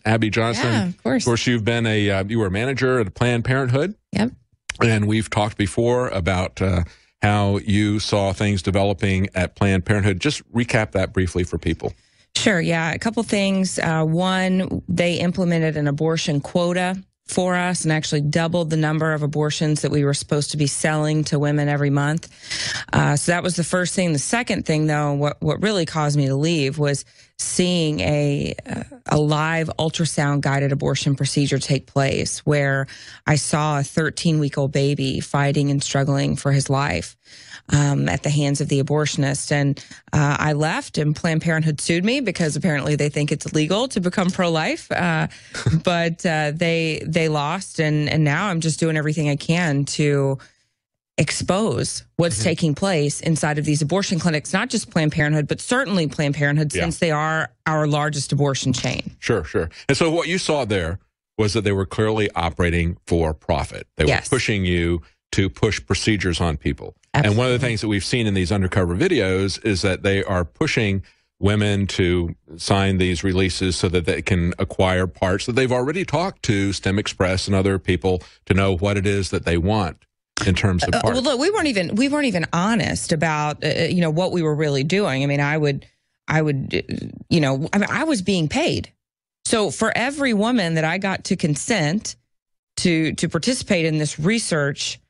Abby Johnson. Yeah, of course. Of course, you've been you were a manager at Planned Parenthood. Yep. And we've talked before about how you saw things developing at Planned Parenthood. Just recap that briefly for people. Sure. Yeah. A couple things. One, they implemented an abortion quota for us and actually doubled the number of abortions that we were supposed to be selling to women every month. So that was the first thing. The second thing, though, what really caused me to leave was seeing a live ultrasound guided abortion procedure take place, where I saw a 13-week-old baby fighting and struggling for his life at the hands of the abortionist. And I left, and Planned Parenthood sued me because apparently they think it's illegal to become pro-life. But they lost, and now I'm just doing everything I can to expose what's taking place inside of these abortion clinics, not just Planned Parenthood, but certainly Planned Parenthood, since they are our largest abortion chain. Sure, sure. And so what you saw there was that they were clearly operating for profit. They were pushing you to push procedures on people. Absolutely. And one of the things that we've seen in these undercover videos is that they are pushing women to sign these releases so that they can acquire parts that they've already talked to STEM Express and other people to know what it is that they want in terms of parts. Well, look, we weren't even honest about what we were really doing. I mean, I was being paid. So for every woman that I got to consent to participate in this research,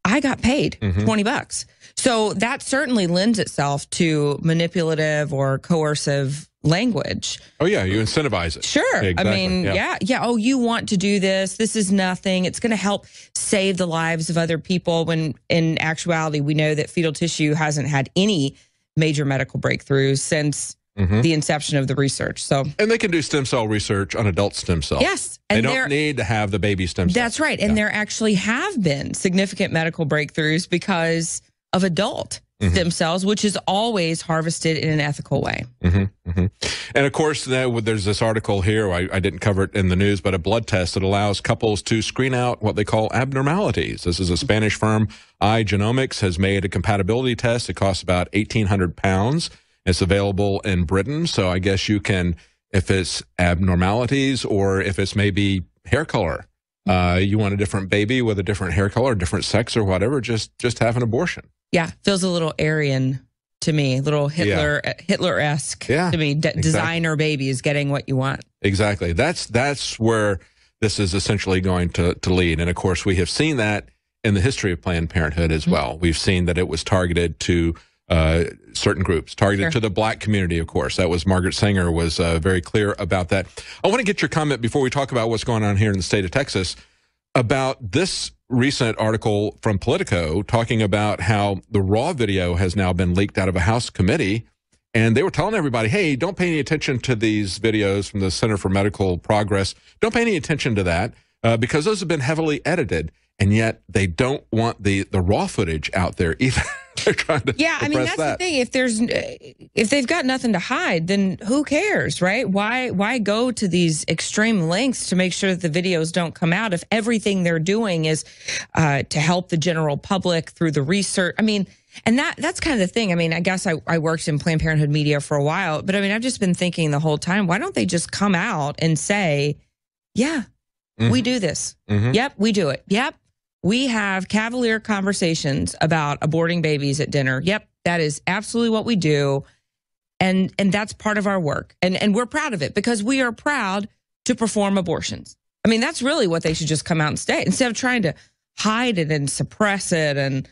I got paid $20. So that certainly lends itself to manipulative or coercive language. Oh, yeah, you incentivize it. Sure. Exactly. I mean, yeah. Oh, you want to do this. This is nothing. It's going to help save the lives of other people, when in actuality, we know that fetal tissue hasn't had any major medical breakthroughs since the inception of the research. And they can do stem cell research on adult stem cells. Yes. And they don't need to have the baby stem cells. That's right. And there actually have been significant medical breakthroughs because of adult stem cells, which is always harvested in an ethical way. And of course, there's this article here, I didn't cover it in the news, but a blood test that allows couples to screen out what they call abnormalities. This is a Spanish firm, iGenomics, has made a compatibility test. It costs about 1,800 pounds. It's available in Britain. So I guess you can, if it's abnormalities or if it's maybe hair color, you want a different baby with a different hair color, different sex or whatever, just have an abortion. Yeah, feels a little Aryan to me, a little Hitler-esque to me. Designer babies getting what you want. Exactly. That's where this is essentially going to lead. And of course, we have seen that in the history of Planned Parenthood as well. We've seen that it was targeted to certain groups, targeted to the black community, of course. That was Margaret Sanger was very clear about that. I want to get your comment before we talk about what's going on here in the state of Texas about this recent article from Politico talking about how the raw video has now been leaked out of a House committee. And they were telling everybody, hey, don't pay any attention to these videos from the Center for Medical Progress. Don't pay any attention to that because those have been heavily edited. And yet they don't want the raw footage out there either. They're trying to I mean, that's the thing. If they've got nothing to hide, then who cares, right? Why go to these extreme lengths to make sure that the videos don't come out if everything they're doing is to help the general public through the research? I mean, and that's kind of the thing. I mean, I guess I worked in Planned Parenthood media for a while, but I mean, I've just been thinking the whole time, why don't they just come out and say, yeah, we do this. Yep, we do it. Yep. We have cavalier conversations about aborting babies at dinner. Yep, that is absolutely what we do. And that's part of our work. And we're proud of it because we are proud to perform abortions. I mean, that's really what they should just come out and state instead of trying to hide it and suppress it and,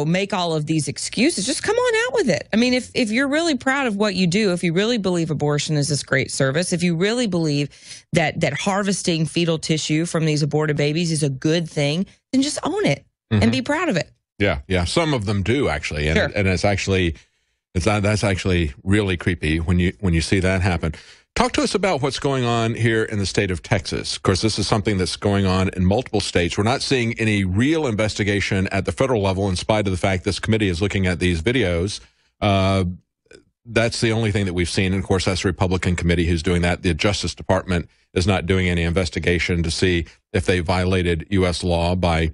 make all of these excuses. Just come on out with it. I mean, if you're really proud of what you do, if you really believe abortion is this great service, if you really believe that harvesting fetal tissue from these aborted babies is a good thing, then just own it and be proud of it. Yeah. Some of them do actually, and and that's actually really creepy when you see that happen. Talk to us about what's going on here in the state of Texas. Of course, this is something that's going on in multiple states. We're not seeing any real investigation at the federal level in spite of the fact this committee is looking at these videos. That's the only thing that we've seen. And of course, that's the Republican committee who's doing that. The Justice Department is not doing any investigation to see if they violated U.S. law by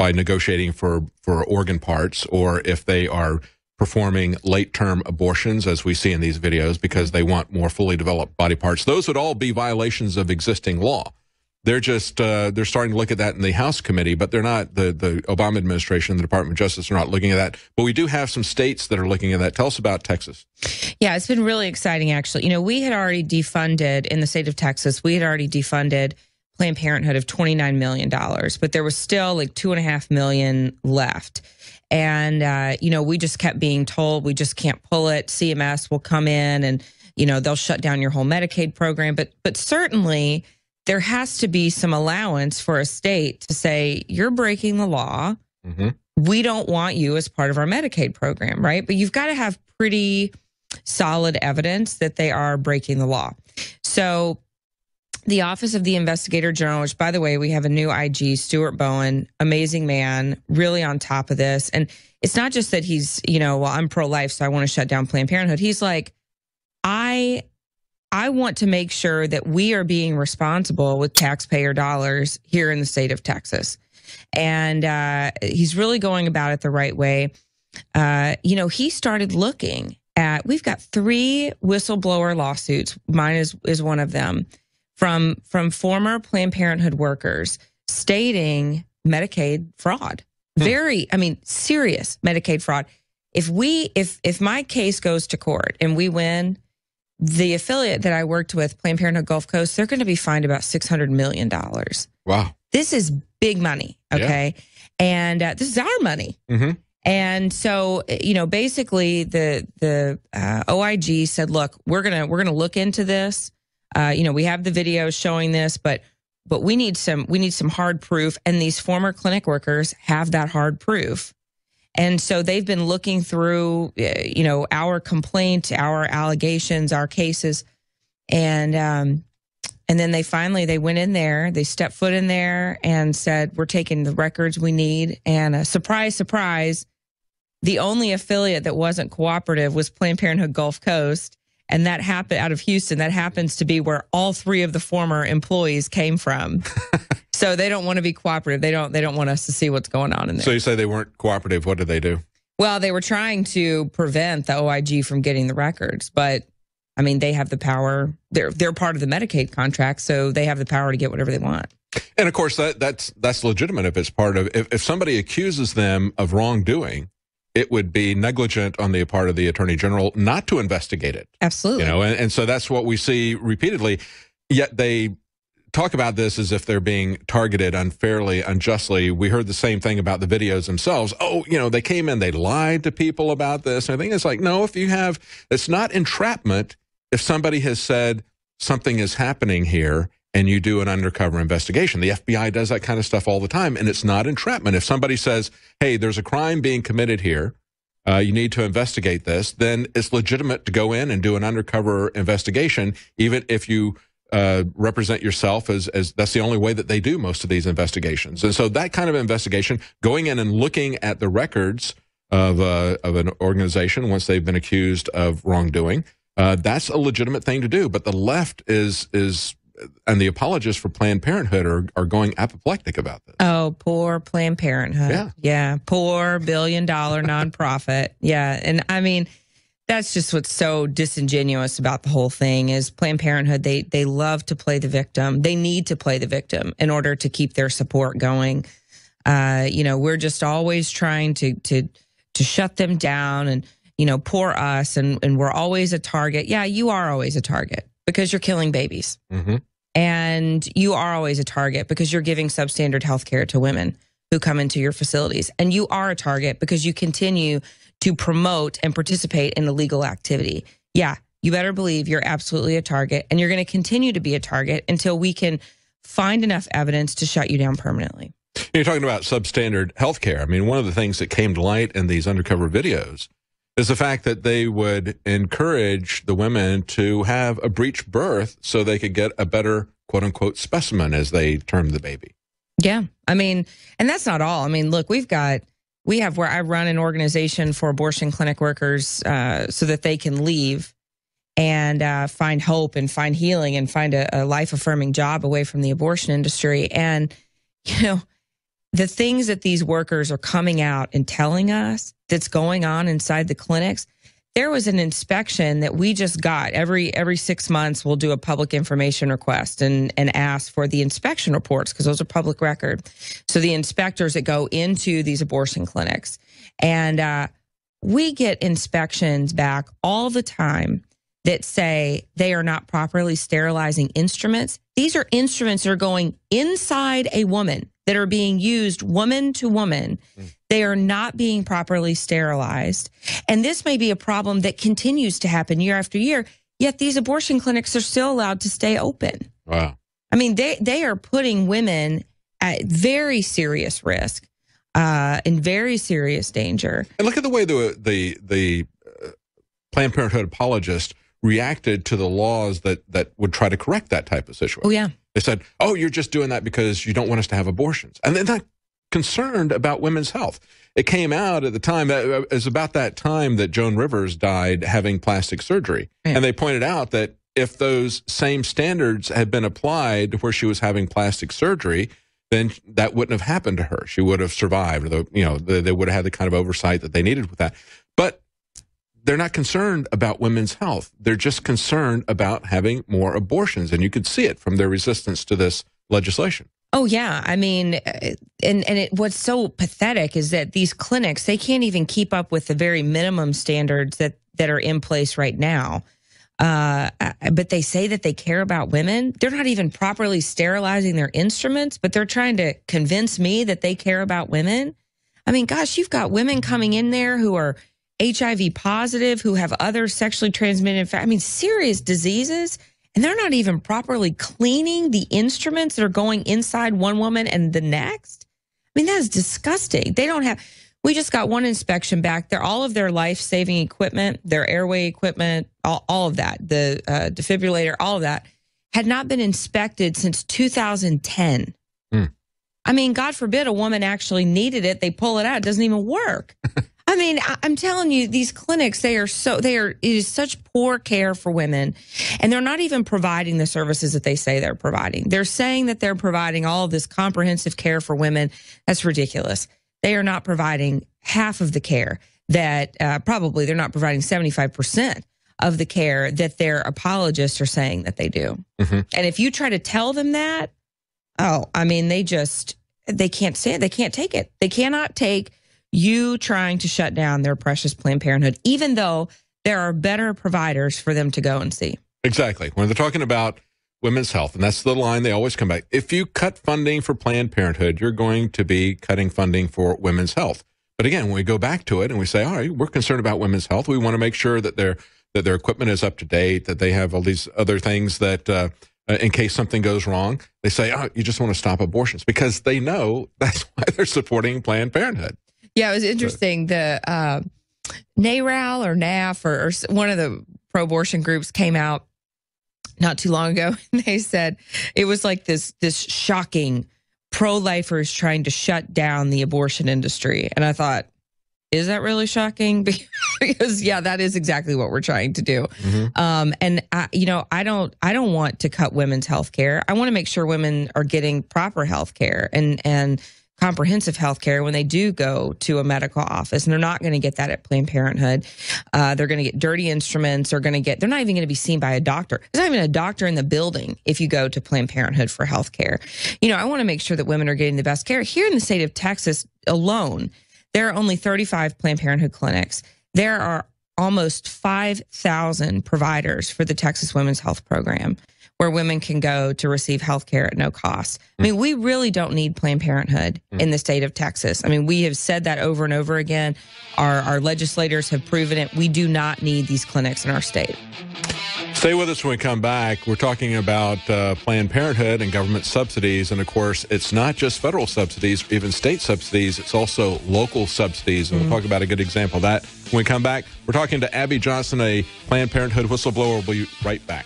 negotiating for organ parts or if they are performing late-term abortions, as we see in these videos, because they want more fully developed body parts. Those would all be violations of existing law. They're just they're starting to look at that in the House committee, but they're not, the Obama administration, the Department of Justice are not looking at that. But we do have some states that are looking at that. Tell us about Texas. Yeah, it's been really exciting, actually. You know, we had already defunded, in the state of Texas, we had already defunded Planned Parenthood of $29 million, but there was still like $2.5 million left. And, you know, we just kept being told we just can't pull it. CMS will come in and, you know, they'll shut down your whole Medicaid program. But certainly there has to be some allowance for a state to say, you're breaking the law. Mm-hmm. We don't want you as part of our Medicaid program, right? But you've got to have pretty solid evidence that they are breaking the law. So the Office of the Investigator General, which, by the way, we have a new IG, Stuart Bowen, amazing man, really on top of this. And it's not just that he's, you know, well, I'm pro-life, so I want to shut down Planned Parenthood. He's like, I want to make sure that we are being responsible with taxpayer dollars here in the state of Texas. And he's really going about it the right way. You know, he started looking at, we've got 3 whistleblower lawsuits. Mine is one of them. From former Planned Parenthood workers stating Medicaid fraud. Very, I mean, serious Medicaid fraud. If my case goes to court and we win, the affiliate that I worked with, Planned Parenthood Gulf Coast, they're going to be fined about $600 million. Wow. This is big money, okay? Yeah. And this is our money. Mm-hmm. And so, you know, basically the OIG said, look, we're gonna look into this. You know, we have the videos showing this, but we need some hard proof, and these former clinic workers have that hard proof. And so they've been looking through, you know, our complaint, our allegations, our cases, and then they went in there, they stepped foot in there and said, we're taking the records we need. And surprise, surprise, the only affiliate that wasn't cooperative was Planned Parenthood Gulf Coast. And that happened out of Houston. That happens to be where all 3 of the former employees came from. So they don't want to be cooperative. They don't want us to see what's going on in there. So you say they weren't cooperative. What did they do? Well, they were trying to prevent the OIG from getting the records. But, I mean, they have the power. They're part of the Medicaid contract, so they have the power to get whatever they want. And, of course, that's legitimate if it's part of – if somebody accuses them of wrongdoing, it would be negligent on the part of the Attorney General not to investigate it. Absolutely. You know, and so that's what we see repeatedly. Yet they talk about this as if they're being targeted unfairly, unjustly. We heard the same thing about the videos themselves. Oh, you know, they came in, they lied to people about this. And I think it's like, no, it's not entrapment if somebody has said something is happening here and you do an undercover investigation. The FBI does that kind of stuff all the time, and it's not entrapment. If somebody says, hey, there's a crime being committed here, you need to investigate this, then it's legitimate to go in and do an undercover investigation, even if you represent yourself as that's the only way that they do most of these investigations. And so that kind of investigation, going in and looking at the records of an organization once they've been accused of wrongdoing, that's a legitimate thing to do. But the left is and the apologists for Planned Parenthood are going apoplectic about this. Oh, poor Planned Parenthood. Yeah. Poor $1 billion nonprofit. Yeah. And I mean, that's just what's so disingenuous about the whole thing is Planned Parenthood, they love to play the victim. They need to play the victim in order to keep their support going. You know, we're just always trying to shut them down and, you know, poor us. And we're always a target. Yeah, you are always a target because you're killing babies. Mm-hmm. And you are always a target because you're giving substandard health care to women who come into your facilities. And you are a target because you continue to promote and participate in illegal activity. Yeah, you better believe you're absolutely a target, and you're going to continue to be a target until we can find enough evidence to shut you down permanently. You're talking about substandard health care. I mean, one of the things that came to light in these undercover videos is the fact that they would encourage the women to have a breech birth so they could get a better, quote unquote, specimen, as they term the baby. Yeah. I mean, and that's not all. I mean, look, we have where I run an organization for abortion clinic workers so that they can leave and find hope and find healing and find a life affirming job away from the abortion industry. And, you know, the things that these workers are coming out and telling us that's going on inside the clinics. There was an inspection that we just got. Every 6 months, we'll do a public information request and ask for the inspection reports because those are public record. So the inspectors that go into these abortion clinics. And we get inspections back all the time that say they are not properly sterilizing instruments. These are instruments that are going inside a woman that are being used woman to woman. They are not being properly sterilized. And this may be a problem that continues to happen year after year, yet these abortion clinics are still allowed to stay open. Wow. I mean, they are putting women at very serious risk, in very serious danger. And look at the way the Planned Parenthood apologists reacted to the laws that would try to correct that type of situation. Oh, yeah. They said, oh, you're just doing that because you don't want us to have abortions. And they're not concerned about women's health. It came out at the time, it was about that time that Joan Rivers died having plastic surgery. Yeah. And they pointed out that if those same standards had been applied where she was having plastic surgery, then that wouldn't have happened to her. She would have survived. They would have had the kind of oversight that they needed with that. But they're not concerned about women's health. They're just concerned about having more abortions. And you could see it from their resistance to this legislation. Oh, yeah. I mean, what's so pathetic is that these clinics, they can't even keep up with the very minimum standards that are in place right now. But they say that they care about women. They're not even properly sterilizing their instruments, but they're trying to convince me that they care about women. I mean, gosh, you've got women coming in there who are HIV positive, who have other sexually transmitted, serious diseases, and they're not even properly cleaning the instruments that are going inside one woman and the next. I mean, that is disgusting. We just got one inspection back. All of their life-saving equipment, their airway equipment, all of that, the defibrillator, all of that, had not been inspected since 2010. I mean, God forbid a woman actually needed it. They pull it out. It doesn't even work. I mean, I'm telling you, these clinics, it is such poor care for women, and they're not even providing the services that they say they're providing. They're saying that they're providing all of this comprehensive care for women. That's ridiculous. They are not providing half of the care that probably they're not providing 75% of the care that their apologists are saying that they do. Mm-hmm. And if you try to tell them that, they can't stand it. They can't take it. They cannot take you trying to shut down their precious Planned Parenthood, even though there are better providers for them to go and see. Exactly. When they're talking about women's health, and that's the line they always come back. If you cut funding for Planned Parenthood, you're going to be cutting funding for women's health. But again, when we go back to it and we say, all right, we're concerned about women's health. We want to make sure that their equipment is up to date, that they have all these other things that in case something goes wrong, they say, oh, you just want to stop abortions, because they know that's why they're supporting Planned Parenthood. Yeah, it was interesting. The NARAL or NAF or one of the pro-abortion groups came out not too long ago, and they said it was like this shocking pro-lifers trying to shut down the abortion industry. And I thought, is that really shocking? Because yeah, that is exactly what we're trying to do. Mm-hmm. And I don't want to cut women's health care. I want to make sure women are getting proper health care and comprehensive health care when they do go to a medical office. And they're not going to get that at Planned Parenthood. They're going to get dirty instruments. They're not even going to be seen by a doctor. There's not even a doctor in the building if you go to Planned Parenthood for health care. I want to make sure that women are getting the best care. Here in the state of Texas alone, there are only 35 Planned Parenthood clinics. There are almost 5,000 providers for the Texas Women's Health Program, where women can go to receive health care at no cost. I mean, we really don't need Planned Parenthood in the state of Texas. I mean, we have said that over and over again. Our legislators have proven it. We do not need these clinics in our state. Stay with us when we come back. We're talking about Planned Parenthood and government subsidies. And, of course, it's not just federal subsidies, even state subsidies. It's also local subsidies. And we'll talk about a good example of that when we come back. We're talking to Abby Johnson, a Planned Parenthood whistleblower. We'll be right back.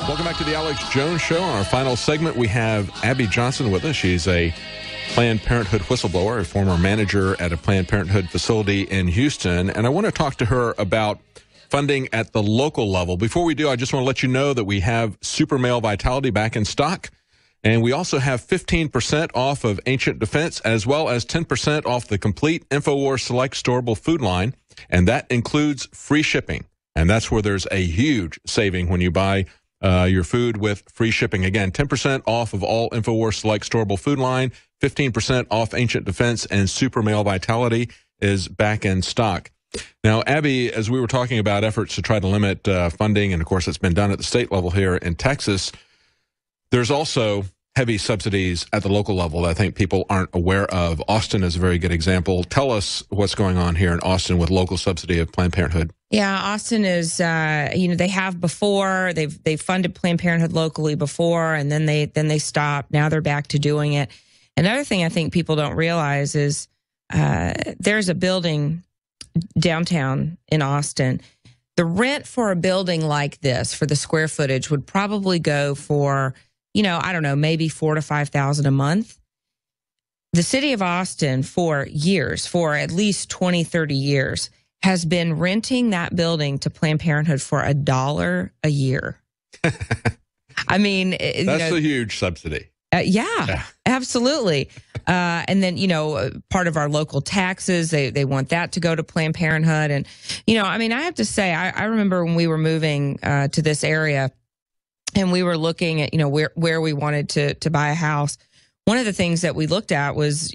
Welcome back to the Alex Jones Show. On our final segment, we have Abby Johnson with us. She's a Planned Parenthood whistleblower, a former manager at a Planned Parenthood facility in Houston. And I want to talk to her about funding at the local level. Before we do, I just want to let you know that we have Super Male Vitality back in stock. And we also have 15% off of Ancient Defense, as well as 10% off the complete InfoWars Select Storable Food line. And that includes free shipping. And that's where there's a huge saving when you buy your food with free shipping. Again, 10% off of all InfoWars Select Storable Food line, 15% off Ancient Defense, and Super Male Vitality is back in stock. Now, Abby, as we were talking about efforts to try to limit funding, and of course it's been done at the state level here in Texas, there's also heavy subsidies at the local level that I think people aren't aware of. Austin is a very good example. Tell us what's going on here in Austin with local subsidy of Planned Parenthood. Yeah, Austin is, they have before, they've funded Planned Parenthood locally before, and then they stopped. Now they're back to doing it. Another thing I think people don't realize is there's a building downtown in Austin. The rent for a building like this, for the square footage, would probably go for, I don't know, maybe $4,000 to $5,000 a month. The city of Austin for years, for at least 20, 30 years, has been renting that building to Planned Parenthood for $1 a year. I mean, that's a huge subsidy. Yeah, absolutely. And then, part of our local taxes, they want that to go to Planned Parenthood. And, I have to say, I remember when we were moving to this area and we were looking at, where we wanted to buy a house. One of the things that we looked at was,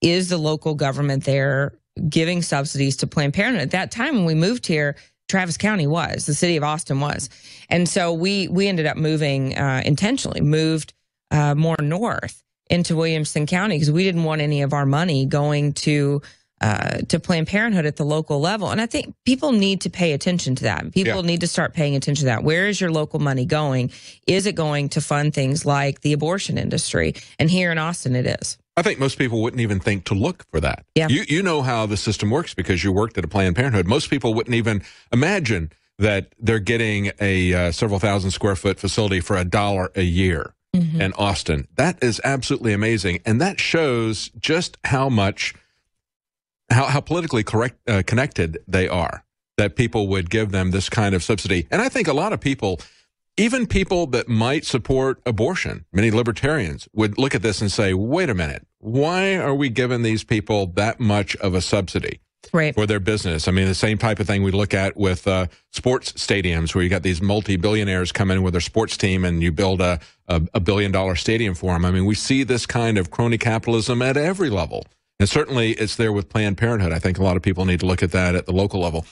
is the local government there giving subsidies to Planned Parenthood? At that time when we moved here, Travis County was, the city of Austin was. And so we ended up moving, intentionally moved more north into Williamson County because we didn't want any of our money going to Planned Parenthood at the local level. And I think people need to pay attention to that. People need to start paying attention to that. Where is your local money going? Is it going to fund things like the abortion industry? And here in Austin, it is. I think most people wouldn't even think to look for that. Yeah. You know how the system works because you worked at a Planned Parenthood. Most people wouldn't even imagine that they're getting a several thousand square foot facility for $1 a year in Austin. That is absolutely amazing. And that shows just how much how politically connected they are, that people would give them this kind of subsidy. And I think a lot of people, even people that might support abortion, many libertarians, would look at this and say, wait a minute, why are we giving these people that much of a subsidy for their business? I mean, the same type of thing we look at with sports stadiums where you got these multi-billionaires come in with their sports team and you build a $1 billion stadium for them. I mean, we see this kind of crony capitalism at every level. And certainly it's there with Planned Parenthood. I think a lot of people need to look at that at the local level.